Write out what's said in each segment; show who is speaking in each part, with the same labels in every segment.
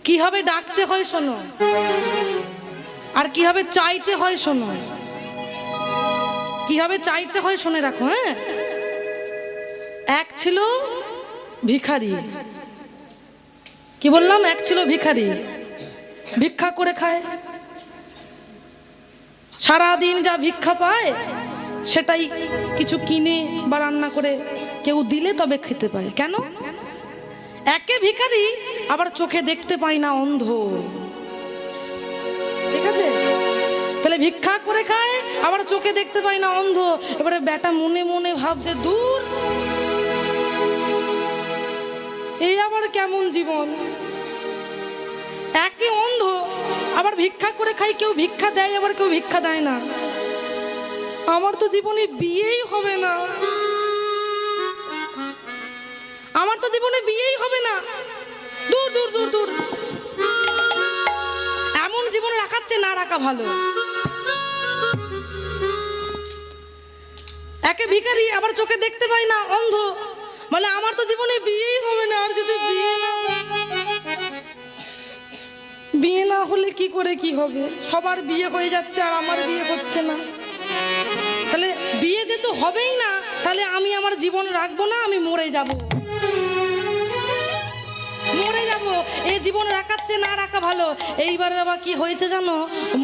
Speaker 1: কিভাবে ডাকতে হয় শোনো, আর কিভাবে চাইতে হয় শোনো। কিভাবে চাইতে হয় শুনে রাখো। হ্যাঁ, এক ছিল ভিখারি। কি বললাম? এক ছিল ভিখারি, ভিক্ষা করে খায়। সারাদিন যা ভিক্ষা পায় সেটাই কিছু কিনে বা রান্না করে কেউ দিলে তবে খেতে পায়। কেন? একে ভিখারি, আবার চোখে দেখতে পায় না, অন্ধ। ঠিক আছে? তাহলে ভিক্ষা করে খায়, আবার চোখে দেখতে পায় না, অন্ধ। এবারে বেটা মনে মনে ভাবছে, দূর, এই আবার কেমন জীবন! একে অন্ধ, আবার ভিক্ষা করে খাই, কেউ ভিক্ষা দেয় আবার কেউ ভিক্ষা দেয় না। আমার তো জীবনে বিয়েই হবে না, আমার তো জীবনে বিয়েই হবে না। দূর দূর দূর দূর, এমন জীবন রাখার চেয়ে না রাখা ভালো। একে ভিখারি, আবার চোখে দেখতে পাই না, অন্ধ, বলে আমার তো জীবনে বিয়েই হবে না। আর যদি বিয়ে না হলে কি করে কি হবে? সবার বিয়ে হয়ে যাচ্ছে আর আমার বিয়ে হচ্ছে না। তাহলে বিয়ে যেহেতু হবেই না, তাহলে আমি আমার জীবন রাখবো না, আমি মরে যাব, মরে যাব। এই জীবন রাখার চেয়ে না রাখা ভালো। এইবার বাবা কি হয়েছে জানো?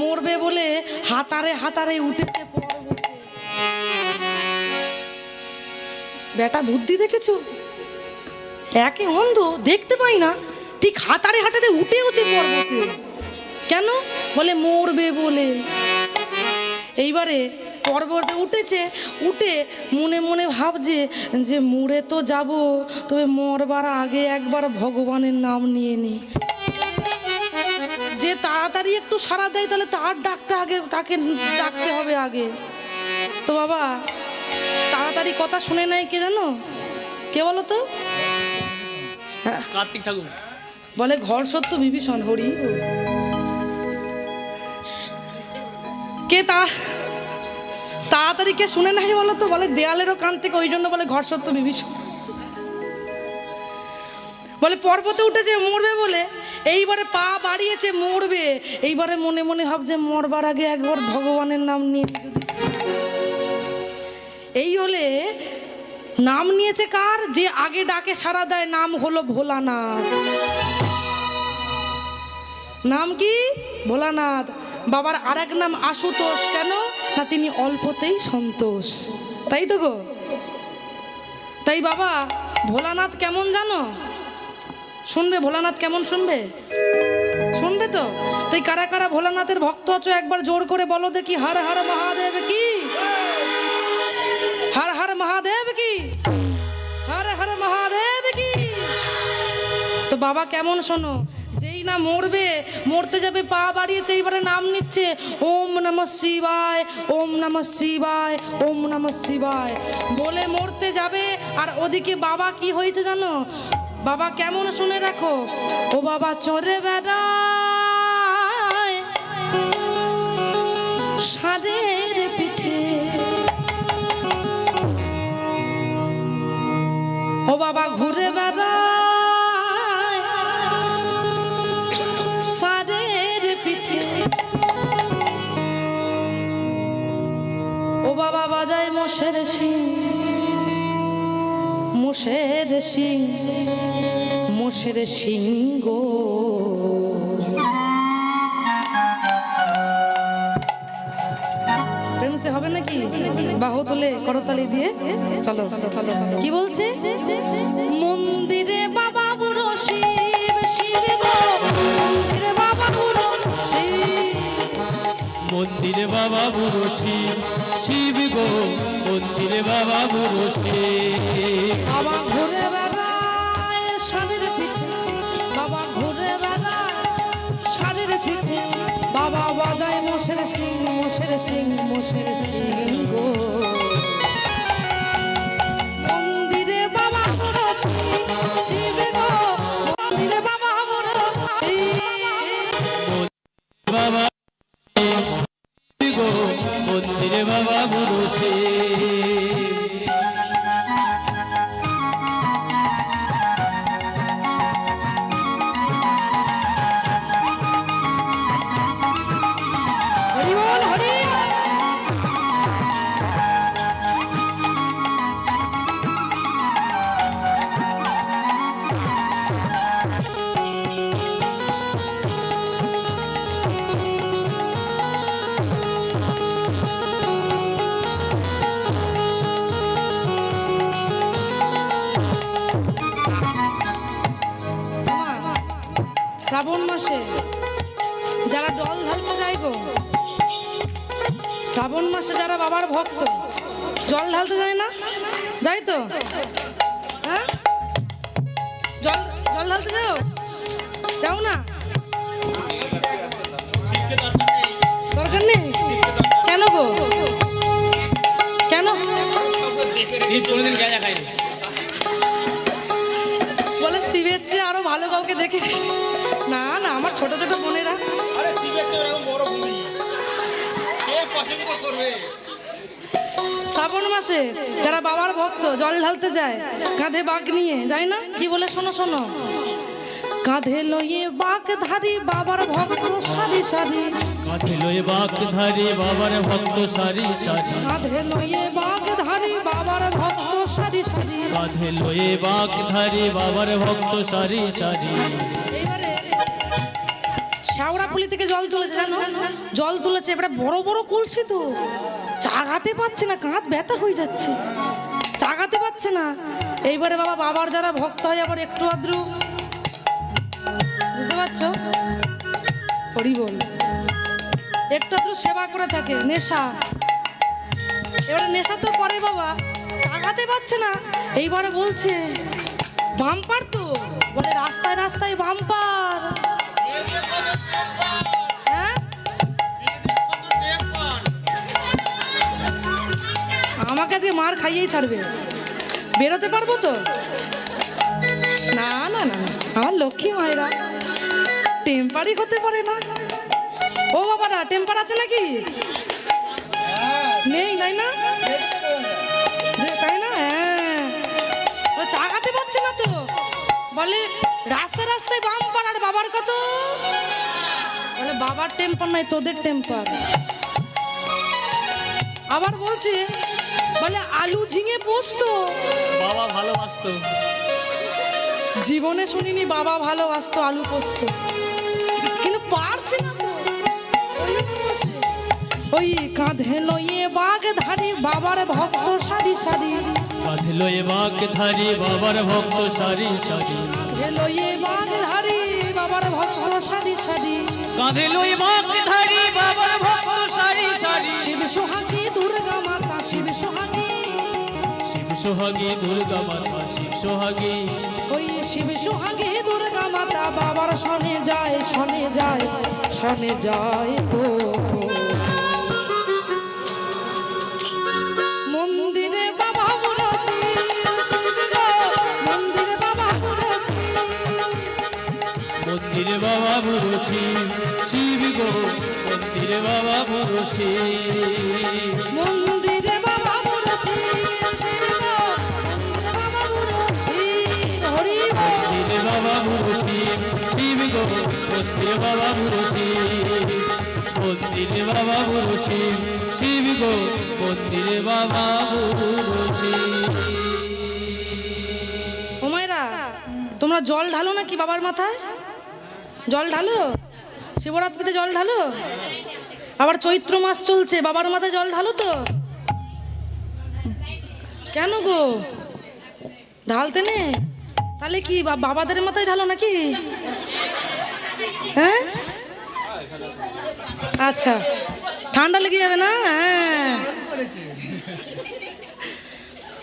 Speaker 1: মরবে বলে হাতারে হাতারে উঠেছে পর্বতে। বেটা বুদ্ধি দেখেছো? একে অন্ধ, দেখতে পাই না, ঠিক হাতারে হাতারে উঠেওছে পর্বতে। কেন? বলে মরবে বলে। এইবারে পর্বতে উঠেছে, উঠে মনে মনে ভাবছে যে মরে তো যাব, তবে মরবার আগে একবার ভগবানের নাম নিয়ে নি। যে তাড়াতাড়ি একটু সাড়া দেয়, তাহলে তার ডাকতে আগে, তাকে ডাকতে হবে আগে। তো বাবা তাড়াতাড়ি কথা শুনে নেয় কে জানো? কে বলো তো? হ্যাঁ,
Speaker 2: কার্তিক ঠাকুর।
Speaker 1: বলে ঘর সত্য বিভীষণ। হরি কে তাড়াতাড়ি কে শুনে নাই বলো তো? বলে দেয়ালেরও কান থেকে, ওই জন্য বলে ঘর সত্য বিভীষণ। বলে পর্বতে উঠেছে মরবে বলে, এইবারে পা বাড়িয়েছে মরবে। এইবারে মনে মনে ভাবছে মরবার আগে একবার ভগবানের নাম নিয়ে। এই হলে নাম নিয়েছে কার? যে আগে ডাকে সাড়া দেয়, নাম হলো ভোলানাথ। নাম কি? ভোলানাথ। বাবার আরেক নাম আশুতোষ। কেন না? তিনি অল্পতেই সন্তোষ। তাই তো গো। তাই বাবা ভোলানাথ কেমন জানো? শুনবে ভোলানাথ কেমন? শুনবে? শুনবে তো? তাই কারা কারা ভোলানাথের ভক্ত আছো একবার জোর করে বলো দেখি, হর হর মহাদেব কি, হর হর মহাদেব কি, হর হর মহাদেব কি। তো বাবা কেমন শোনো, যেই না মরবে, মরতে যাবে, পা বাড়িয়েছে, এইবারে নাম নিচ্ছে, ওম নমঃ শিবায়, ওম নমঃ শিবায়, ওম নমঃ শিবায় বলে মরতে যাবে। আর ওদিকে বাবা কি হয়েছে জানো? বাবা কেমন শুনে রাখো। ও বাবা চড়ে বেড়ায় ষাঁড়ের পিঠে, ও বাবা ঘুরে বেড়ায় ষাঁড়ের পিঠে, ও বাবা বাজায় মোষের শিং, মোষের শিং, মোষের সিংহ। প্রেম সে হবে নাকি? বাহু তুলে করতালি দিয়ে চলো চলো চলো। কি বলছে? মন্দিরে বাবা বুড়ো শিব, শিব গো মন্দিরে বাবা বুড়ো শিব,
Speaker 2: মন্দিরে বাবা বুড়ো শিব, শিব গো মন্দিরে বাবা বুড়ো শিব।
Speaker 1: বাবা ঘুরে বেড়ায় ষাঁড়ের পিঠে, বাবা ঘুরে বেড়ায় ষাঁড়ের পিঠে, বাবা বাজায় মোষের সিং, মোষের সিং, মোষের সিং গো। মন্দিরে বাবা বুড়ো শিব, শিব গো মন্দিরে বাবা বুড়ো শিব,
Speaker 2: বাবা শিব গো মন্দিরে বাবা বুড়ো শিব।
Speaker 1: শ্রাবণ মাসে যারা জল ঢালতে যায় গো, শ্রাবণ মাসে যারা বাবার ভক্ত জল ঢালতে যায় না, যাই তো? হ্যাঁ, জল জল ঢালতে যাও, যাও না? দরকার নেই? কেন গো, কেন? বলে শিবের চেয়ে আরো ভালো কাউকে দেখে? না না, আমার ছোট ছোট বোনেরা। শ্রাবণ মাসে যারা বাবার ভক্ত জল ঢালতে যায় কাঁধে বাঘ নিয়ে যায় না, কি বলে শোনো শোনো। কাঁধে লইয়ে বাঘ ধারি বাবার ভক্ত সারি সারি,
Speaker 2: কাঁধে লয়ে বাঘ ধারি বাবার ভক্ত সারি সারি,
Speaker 1: কাঁধে লইয়ে বাঘ ধারি বাবার ভক্ত সারি সারি,
Speaker 2: কাঁধে লয়ে বাঘ ধারি বাবার ভক্ত সারি সারি।
Speaker 1: এইবারে শেওড়াপুলি থেকে জল তুলেছে জানো, জল তুলেছে, এবারে বড় বড় কলসি তো চাগাতে পারছে না, কাঁধ ব্যথা হয়ে যাচ্ছে, চাগাতে পারছে না। এইবারে বাবা বাবার যারা ভক্ত হয় আবার একটু আদ্রু, বুঝতে পারছো, হরি বল, একটু আদ্রু সেবা করে থাকে, নেশা। এবারে নেশা তো করে বাবা, চাগাতে পারছে না। এইবারে বলছে বাম্পার তো, বলে রাস্তায় রাস্তায় বাম্পার। হ্যাঁ, আমাকে আজকে মার খাইয়েই ছাড়বে, বেরোতে পারবো তো? না না না, আমার লক্ষ্মী মায়েরা টেম্পারই হতে পারে না। ও বাবারা, টেম্পার আছে নাকি? নেই, নাই না, তাই না? হ্যাঁ, চাগাতে পারছে না তো, বলে রাস্তায় রাস্তায় বাম্পার। আর বাবার কত, বলে বাবার টেম্পার নাই, তোদের টেম্পার। আবার বলছে, বলে আলু ঝিঙে পোস্ত
Speaker 2: বাবা ভালোবাসতো,
Speaker 1: জীবনে শুনিনি বাবা ভালোবাসতো আলু পোস্ত, কিন্তু পারছে না তো। ওই কাঁধে লইয়ে বাঘ ধারি বাবার ভক্ত সারি সারি,
Speaker 2: কাঁধে লয়ে বাঘ ধারি বাবার ভক্ত সারি সারি,
Speaker 1: কাঁধে লইয়ে বাঘ ধারি বাবার ভক্ত সারি সারি,
Speaker 2: কাঁধে লয়ে বাঘ ধারি বাবার ভক্ত সারি সারি।
Speaker 1: শিব সোহাগী দুর্গা মাতা, শিব সোহাগী,
Speaker 2: শিব সোহাগী দুর্গা মাতা, শিব সোহাগী,
Speaker 1: ওই শিব সোহাগী দুর্গা মাতা বাবার শনে যায়, শনে যায়, শনে যায় গো। মন্দিরে বাবা বলছি, মন্দিরে বাবা বলছি,
Speaker 2: মন্দিরে বাবা বুড়ছি শিব গো, মন্দিরে বাবা বুড়ছি,
Speaker 1: মন্দিরে বাবা বলছি, মন্দিরে বাবা বলছি, হরি বল।
Speaker 2: মন্দিরে বাবা বুড়ছি শিব গো, মন্দিরে বাবা বুড়ছি, মন্দিরে বাবা বুড়ছি শিব গো, মন্দিরে বাবা বুড়ছি।
Speaker 1: ও মায়েরা, তোমরা জল ঢালো নাকি বাবার মাথায়? জল ঢালো, শিবরাত্রিতে জল ঢালো, আবার চৈত্র মাস চলছে, বাবার মাথায় জল ঢালো তো? কেন গো, ঢালতে নে? তাহলে কি বাবাদের মাথায় ঢালো নাকি? হ্যাঁ, আচ্ছা, ঠান্ডা লেগে যাবে না? হ্যাঁ,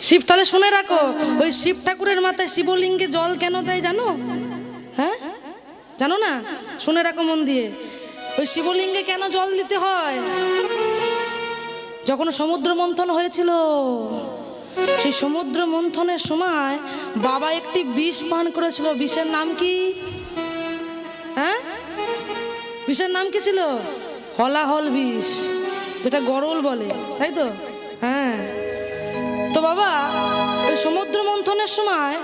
Speaker 1: শিব, তাহলে শুনে রাখো, ওই শিব ঠাকুরের মাথায় শিবলিঙ্গে জল কেন দেয় জানো? হ্যাঁ, জানো না? শুনে রাখো মন দিয়ে, ওই শিবলিঙ্গে কেন জল দিতে হয়? যখন সমুদ্র মন্থন হয়েছিল, সেই সমুদ্র মন্থনের সময় বাবা একটি বিষ পান করেছিল। বিষের নাম কি? হ্যাঁ, বিষের নাম কি ছিল? হলাহল বিষ, যেটা গরল বলে, তাই তো? হ্যাঁ, তো বাবা ওই সমুদ্র মন্থনের সময়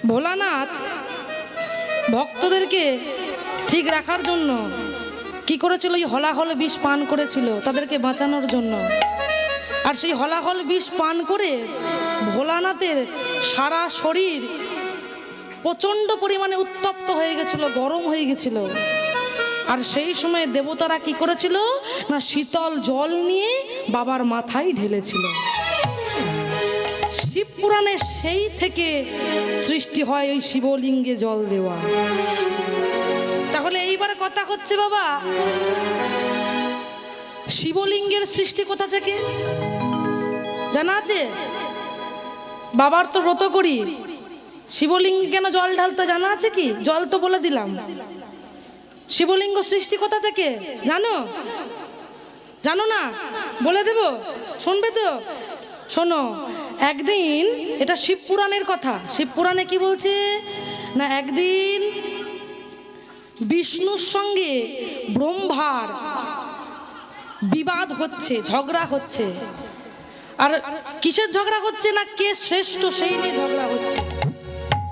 Speaker 1: ভোলানাথ ভক্তদেরকে ঠিক রাখার জন্য কি করেছিল? ওই হলাহল বিষ পান করেছিল তাদেরকে বাঁচানোর জন্য। আর সেই হলাহল বিষ পান করে ভোলানাথের সারা শরীর প্রচণ্ড পরিমাণে উত্তপ্ত হয়ে গেছিল, গরম হয়ে গেছিল। আর সেই সময় দেবতারা কি করেছিল না, শীতল জল নিয়ে বাবার মাথায় ঢেলেছিল। শিব পুরাণে সেই থেকে সৃষ্টি হয় ওই শিবলিঙ্গে জল দেওয়া। তাহলে এইবার কথা হচ্ছে বাবা, শিবলিঙ্গের সৃষ্টি কোথা থেকে জানা আছে? বাবার তো ব্রত করি, শিবলিঙ্গে কেন জল ঢালতে জানা আছে কি? জল তো বলে দিলাম। শিবলিঙ্গ সৃষ্টি কোথা থেকে জানো? জানো না? বলে দেব, শুনবে তো? শোনো, একদিন, এটা শিব পুরাণের কথা। শিব পুরাণে কি বলছে না, একদিন বিষ্ণুর সঙ্গে ব্রহ্মার বিবাদ হচ্ছে, ঝগড়া হচ্ছে। আর কিসের ঝগড়া হচ্ছে না, কে শ্রেষ্ঠ সেই নিয়ে ঝগড়া হচ্ছে।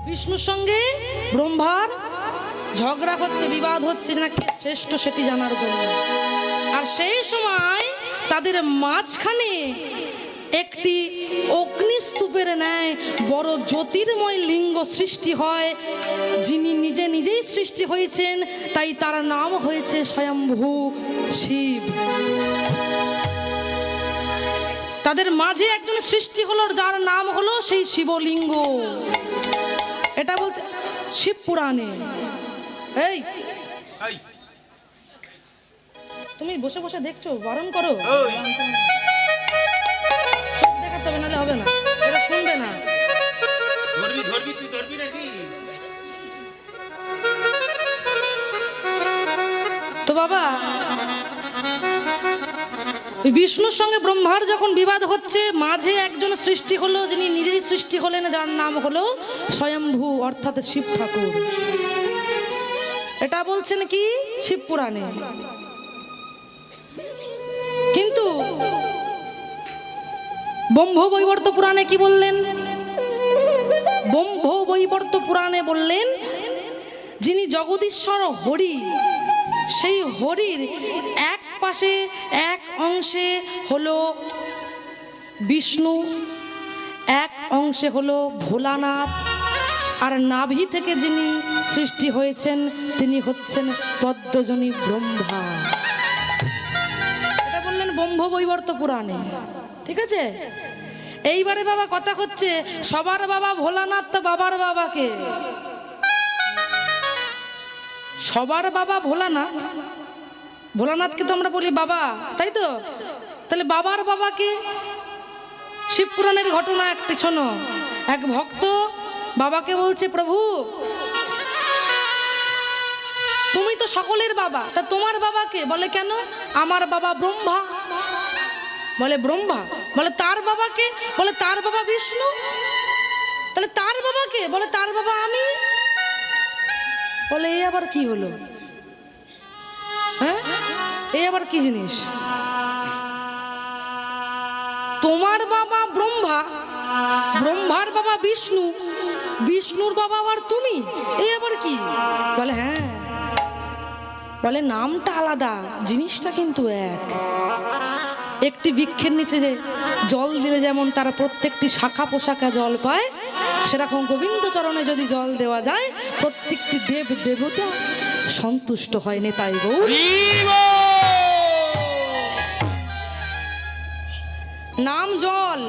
Speaker 1: বিষ্ণুর সঙ্গে ব্রহ্মার ঝগড়া হচ্ছে, বিবাদ হচ্ছে না কে শ্রেষ্ঠ সেটি জানার জন্য। আর সেই সময় তাদের মাঝখানে একটি অগ্নিস্তূপের ন্যায় বড় জ্যোতির্ময় লিঙ্গ সৃষ্টি হয়, যিনি নিজে নিজেই সৃষ্টি হয়েছেন, তাই তার নাম হয়েছে স্বয়ম্ভু শিব। তাদের মাঝে একজন সৃষ্টি হলো, যার নাম হলো সেই শিবলিঙ্গ। এটা বলছে শিব পুরাণে। এই তুমি বসে বসে দেখছো, বারণ করো, চোখ দেখাতে হবে, নাহলে হবে না, এটা শুনবে না। তো বাবা, বিষ্ণুর সঙ্গে ব্রহ্মার যখন বিবাদ হচ্ছে, মাঝে একজন সৃষ্টি হলো, যিনি নিজেই সৃষ্টি হলেন, যার নাম হলো স্বয়ম্ভু, অর্থাৎ শিব ঠাকুর। এটা বলছেন কি শিব পুরাণে। কিন্তু ব্রহ্ম বৈবর্ত পুরাণে কি বললেন? ব্রহ্ম বৈবর্ত পুরাণে বললেন, যিনি জগদীশ্বর হরি, সেই হরির এক পাশে এক অংশে হলো বিষ্ণু, এক অংশে হলো ভোলানাথ, আর নাভি থেকে যিনি সৃষ্টি হয়েছেন তিনি হচ্ছেন পদ্মজনী ব্রহ্মা। এটা বললেন ব্রহ্ম বৈবর্ত পুরাণে, ঠিক আছে? এইবারে বাবা কথা হচ্ছে, সবার বাবা ভোলানাথ, তো বাবার বাবাকে, সবার বাবা ভোলানাথ, ভোলানাথকে তো আমরা বলি বাবা, তাই তো? তাহলে বাবার বাবাকে, শিব পুরাণের ঘটনা একটি শোনো। এক ভক্ত বাবাকে বলছে, প্রভু তুমি তো সকলের বাবা, তা তোমার বাবাকে? বলে কেন? আমার বাবা ব্রহ্মা। বলে ব্রহ্মা? বলে তার বাবাকে? বলে তার বাবা বিষ্ণু। তাহলে তার বাবাকে? বলে তার বাবা আমি। বলে এই আবার কি হলো? হ্যাঁ, এই আবার কি জিনিস? তোমার বাবা ব্রহ্মা, ব্রহ্মার বাবা বিষ্ণু, বিষ্ণুর বাবা আবার তুমি, এই আবার কি? বলে হ্যাঁ। বলে নামটা আলাদা, জিনিসটা কিন্তু এক। একটি বৃক্ষের নিচে যে জল দিলে যেমন তারা প্রত্যেকটি শাখা পোশাকা জল পায়, সেরকম গোবিন্দ চরণে যদি জল দেওয়া যায়, প্রত্যেকটি দেব দেবতা সন্তুষ্ট হয়। নেতাই গৌর। নাম জল,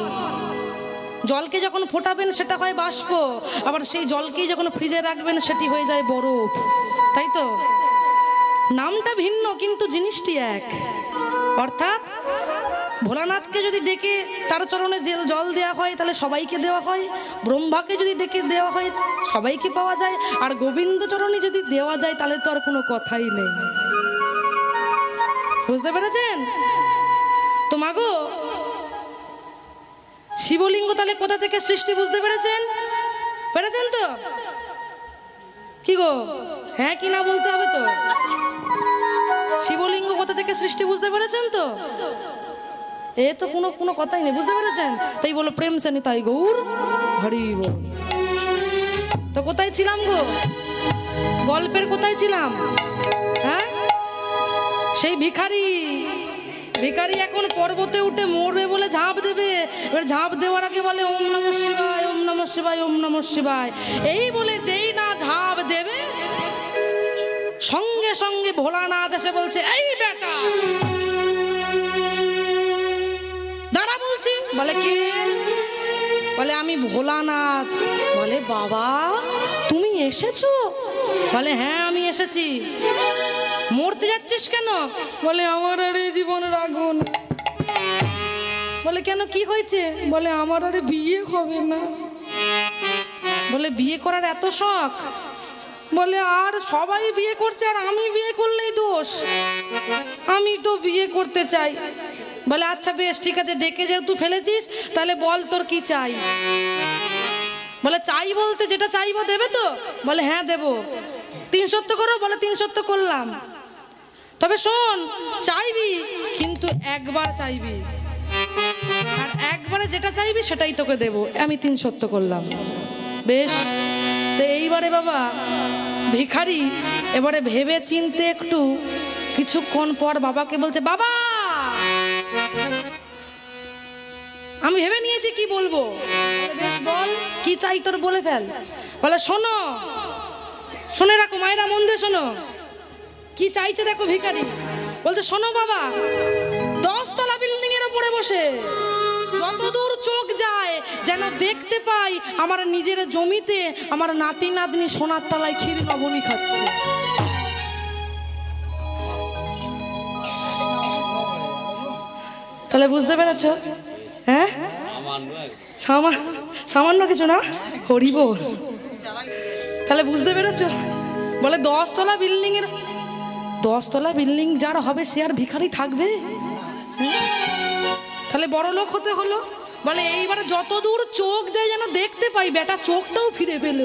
Speaker 1: জলকে যখন ফোটাবেন সেটা হয় বাষ্প, আবার সেই জলকেই যখন ফ্রিজে রাখবেন সেটি হয়ে যায় বরফ, তাই তো? নামটা ভিন্ন কিন্তু জিনিসটি এক। অর্থাৎ ভোলানাথকে যদি ডেকে তার চরণে জল দেওয়া হয় তাহলে সবাইকে দেওয়া হয়, ব্রহ্মাকে যদি ডেকে দেওয়া হয় সবাইকে পাওয়া যায়, আর গোবিন্দ চরণে যদি দেওয়া যায় তাহলে তো আর কোনো কথাই নেই। বুঝতে পেরেছেন তো মাগো? শিবলিঙ্গ তাহলে কোথা থেকে সৃষ্টি বুঝতে পেরেছেন? পেরেছেন তো? কি গো, হ্যাঁ কি না বলতে হবে তো? শিবলিঙ্গ কোথা থেকে সৃষ্টি বুঝতে পেরেছেন তো? এ তো কোনো কথাই নেই, বুঝতে পেরেছেন? তাই বলো প্রেম সে নিতাই গৌর হরি বল। তো কোথায় ছিলাম গো? গল্পের কোথায় ছিলাম? হ্যাঁ, সেই ভিখারি, ভিখারি এখন পর্বতে উঠে মরবে বলে ঝাঁপ দেবে। এবার ঝাঁপ দেওয়ার আগে বলে ওম নমঃ শিবায়, ওম নমঃ শিবায়, ওম নমঃ শিবায়। এই বলে যেই না ঝাঁপ দেবে, সঙ্গে সঙ্গে ভোলানাথ এসে বলছে, এই বেটা দাঁড়া বলছি। বলে কে? বলে আমি ভোলানাথ। বলে বাবা তুমি এসেছো? বলে হ্যাঁ আমি এসেছি। মরতে যাচ্ছিস কেন? বলে আমার আর এই জীবন রাখুন। বলে কেন কি হয়েছে? বলে আমার আর বিয়ে হবে না। বলে বিয়ে করার এত শখ? বলে আর সবাই বিয়ে করছে আর আমি বিয়ে করলেই দোষ, আমি তো বিয়ে করতে চাই। বলে আচ্ছা বেশ ঠিক আছে, ডেকে যেহেতু ফেলেছিস তাহলে বল তোর কি চাই। বলে চাই বলতে যেটা চাইবো দেবে তো? বলে হ্যাঁ দেবো। 3 সত্য করো? বলে 3 সত্য করলাম। তবে শোন চাইবি কিন্তু একবার চাইবি, আর একবারে যেটা চাইবি সেটাই তোকে দেবো। আমি 3 সত্য করলাম। বেশ, তো এইবারে বাবা ভিখারি এবারে ভেবে চিনতে একটু কিছুক্ষণ পর বাবাকে বলছে, বাবা আমি ভেবে নিয়েছি কি বলবো। বলে, বেশ বল কি চাই তোর, বলে ফেল। বলে শোনো, শুনে রাখো মায়েরা, মন দিয়ে শোনো কি চাইছে দেখো ভিখারি। বলছে শোনো বাবা, 10 তলা বিল্ডিং এর উপরে বসে যতদূর চোখ যায় যেন দেখতে পাই আমার নিজের জমিতে আমার নাতি নাতনি সোনার তলায় ক্ষীর নবনী খাচ্ছে। তাহলে বুঝতে পেরেছ? হ্যাঁ সামান্য কিছু না, হরি বল। তাহলে বুঝতে পেরেছ? বলে 10 তলা বিল্ডিং এর, 10 তলা বিল্ডিং যার হবে সে আর ভিখারি থাকবে? তাহলে বড় লোক হতে হলো। বলে এইবারে যতদূর চোখ যায় যেন দেখতে পাই, বেটা চোখটাও ফিরে পেল।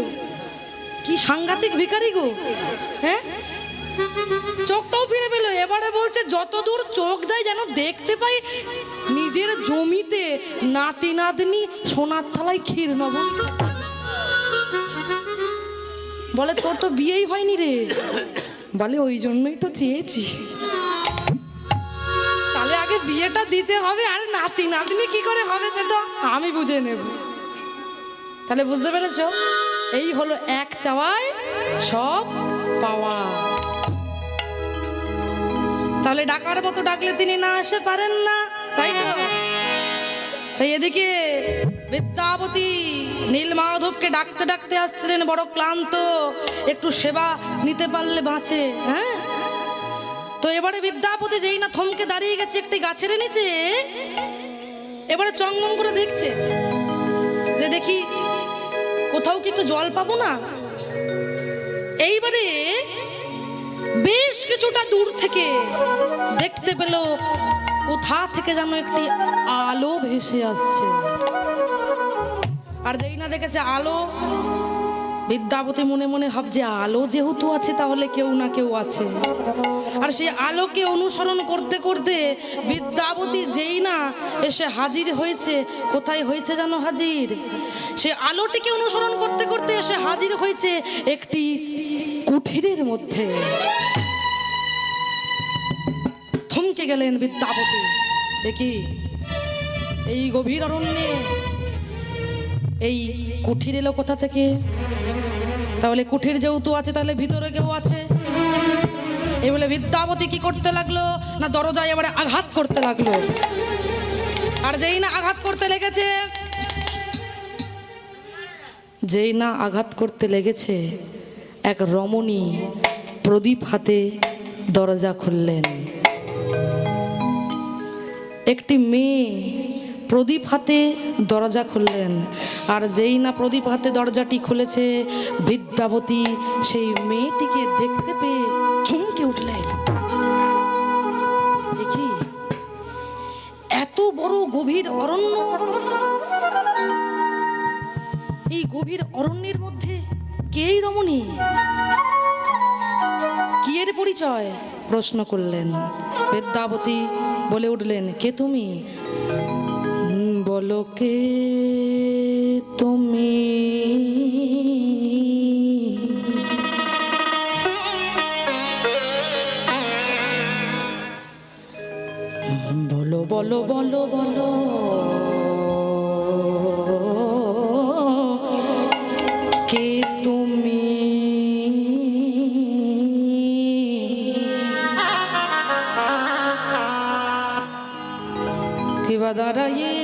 Speaker 1: কি সাংঘাতিক ভিখারি গো, হ্যাঁ চোখটাও ফিরে পেল। এবারে বলছে যতদূর চোখ যায় যেন দেখতে পাই নিজের জমিতে নাতি নাতনি সোনার থালায় ক্ষীর নবনী। বলে তোর তো বিয়েই হয়নি রে। বলে ওই জন্যই তো চেয়েছি। তাহলে আগে বিয়েটা দিতে হবে, আর নাতি নাতনি কি করে হবে সেটা আমি বুঝে নেব। তাহলে বুঝতে পেরেছ? এই হলো এক চাওয়ায় সব পাওয়া। তাহলে ডাকার মতো ডাকলে তিনি না আসে পারেন না, তাই তো? তাই এদিকে বিদ্যাপতি নীলমাধবকে ডাকতে ডাকতে আসছিলেন, বড় ক্লান্ত, একটু সেবা নিতে পারলে বাঁচে। হ্যাঁ, তো এবারে বিদ্যাপতি যেই না থমকে দাঁড়িয়ে গেছে একটি গাছের নিচে, এবারে চঙ্গম করে দেখছে যে দেখি কোথাও কি একটু জল পাবো না। এইবারে বেশ কিছুটা দূর থেকে দেখতে পেল কোথা থেকে যেন একটি আলো ভেসে আসছে। আর যেই না দেখেছে আলো, বিদ্যাপতি মনে মনে ভাবছে আলো যেহেতু আছে তাহলে কেউ না কেউ আছে। আর সেই আলোকে অনুসরণ করতে করতে বিদ্যাপতি যেই না এসে হাজির হয়েছে, কোথায় হয়েছে জানো হাজির? সে আলোটিকে অনুসরণ করতে করতে এসে হাজির হয়েছে একটি কুঠিরের মধ্যে। থমকে গেলেন বিদ্যাপতি, দেখি এই গভীর অরণ্যে এই কুঠির এলো কোথা থেকে? তাহলে কুঠির যেহেতু আছে তাহলে ভিতরে কেউ আছে। এই বলে বিদ্যাপতি কি করতে লাগলো না, দরজায় এবারে আঘাত করতে লাগলো। আর যেই না আঘাত করতে লেগেছে, যেই না আঘাত করতে লেগেছে, এক রমণী প্রদীপ হাতে দরজা খুললেন। একটি মেয়ে প্রদীপ হাতে দরজা খুললেন। আর যেই না প্রদীপ হাতে দরজাটি খুলেছে, বিদ্যাপতি সেই মেয়েটিকে দেখতে পেয়ে চমকে উঠলেন। দেখি এত বড় গভীর অরণ্য, এই গভীর অরণ্যের মধ্যে কে রমণী, কি এর পরিচয়? প্রশ্ন করলেন। বিদ্যাপতি বলে উঠলেন, কে তুমি? বলো কে তুমি? বলো বলো বলো বলো কে তুমি? কি বাদারায়ে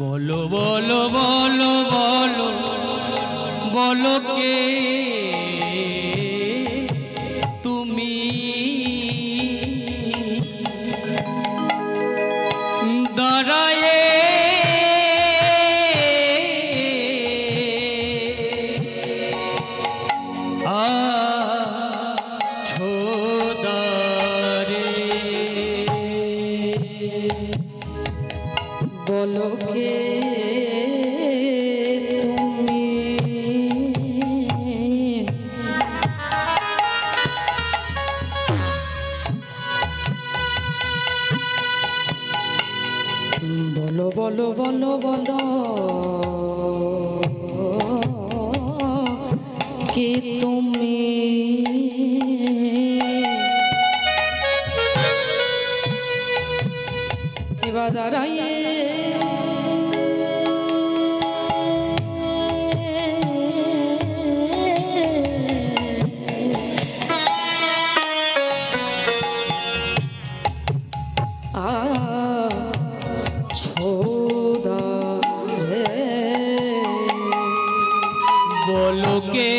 Speaker 2: বলো বলো বলো বলো বলো কে তুমি দাঁড়ায়ে ছোদারে
Speaker 1: বলো কে তুমি বলো বলো বলো বলো কে তুমি এবার দাঁড়াইয়ে
Speaker 2: বলো কে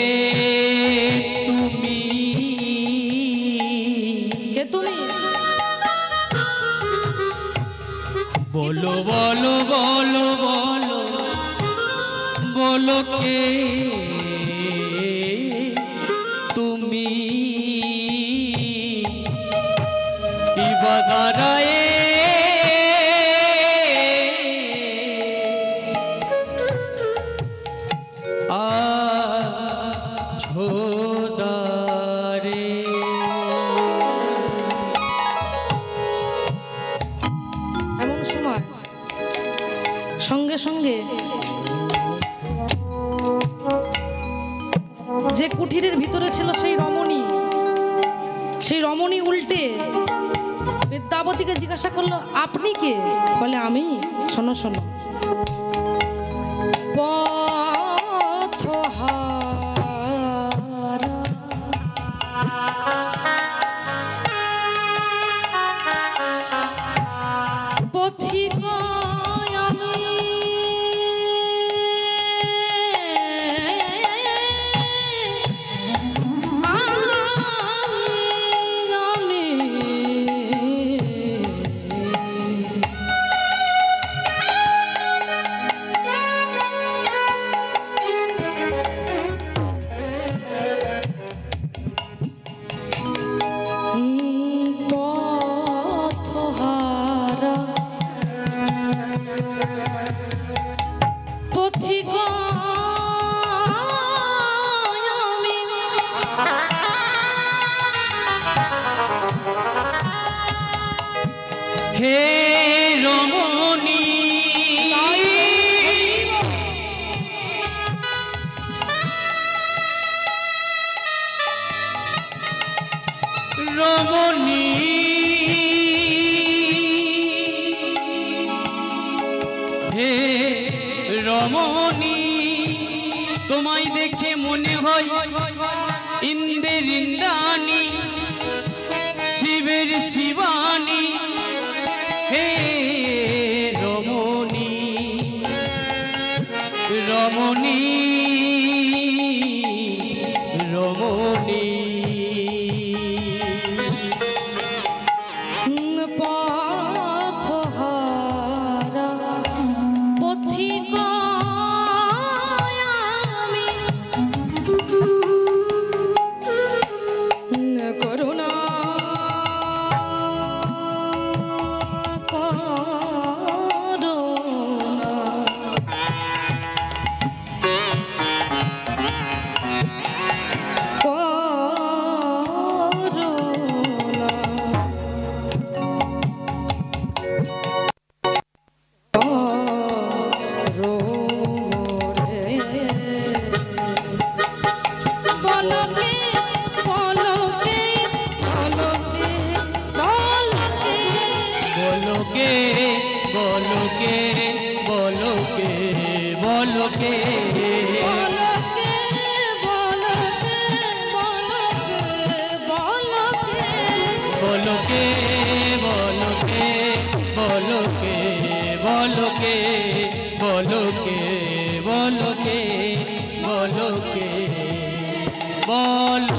Speaker 2: তুমি
Speaker 1: কে তুমি
Speaker 2: বলো বলো বলো বলো বলো কে তুমি ইবাদারায়ে ছোদারে
Speaker 1: এমন সময় সঙ্গে সঙ্গে যে কুঠিরের ভিতরে ছিল সেই রমণী উল্টে বিদ্যাপতিকে জিজ্ঞাসা করলো আপনি কে? বলে আমি। শোনো শোনো পথহারা পথিক আমি পথহারা পথিক আমি
Speaker 2: হে রমণী রমণী হে রমণী তোমায় দেখে মনে হয় ইন্দ্রের ইন্দ্রাণী শিবের শিবানী হে রমণী রমণী রমণী
Speaker 1: পথহারা পথিক আমি করুণা করুণা
Speaker 2: বলো কে বলো কে বলো কে বলো কে বলো কে বলো কে বলো কে বলো কে কে বলো কে বলো কে বলো